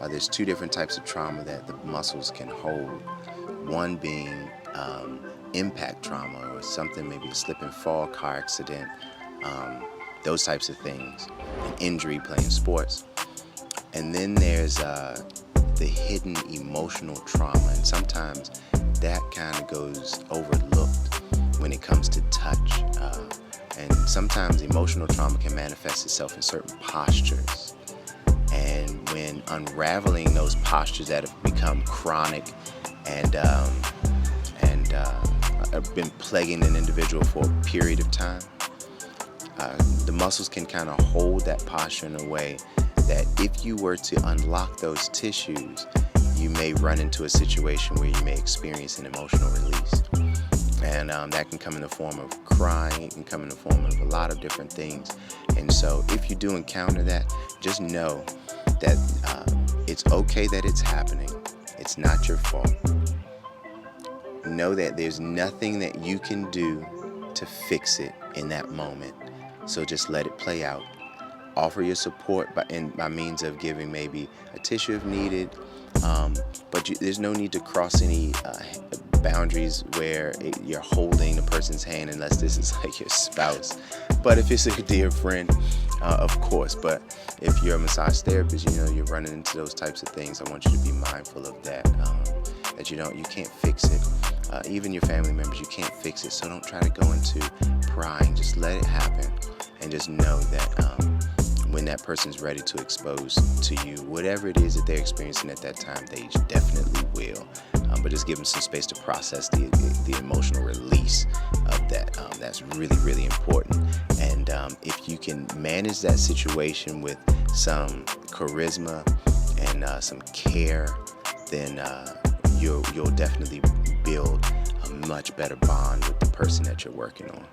There's two different types of trauma that the muscles can hold. One being impact trauma, or something, maybe a slip and fall, car accident, those types of things, an injury playing sports. And then there's the hidden emotional trauma, and sometimes that kind of goes overlooked when it comes to touch. And sometimes emotional trauma can manifest itself in certain postures. And when unraveling those postures that have become chronic and have been plaguing an individual for a period of time, the muscles can kind of hold that posture in a way that if you were to unlock those tissues, you may run into a situation where you may experience an emotional release. And that can come in the form of crying, it can come in the form of a lot of different things. And so if you do encounter that, just know that it's okay that it's happening. It's not your fault. Know that there's nothing that you can do to fix it in that moment. So just let it play out. Offer your support by means of giving maybe a tissue if needed. But there's no need to cross any boundaries where you're holding the person's hand, unless this is like your spouse. But if it's a dear friend, of course. But if you're a massage therapist, you're running into those types of things. I want you to be mindful of that. That you can't fix it. Even your family members, you can't fix it. So don't try to go into prying. Just let it happen, and just know that when that person's ready to expose to you whatever it is that they're experiencing at that time, they definitely will. But just give them some space to process the emotional release of that. That's really, really important. And if you can manage that situation with some charisma and some care, then you'll definitely build a much better bond with the person that you're working on.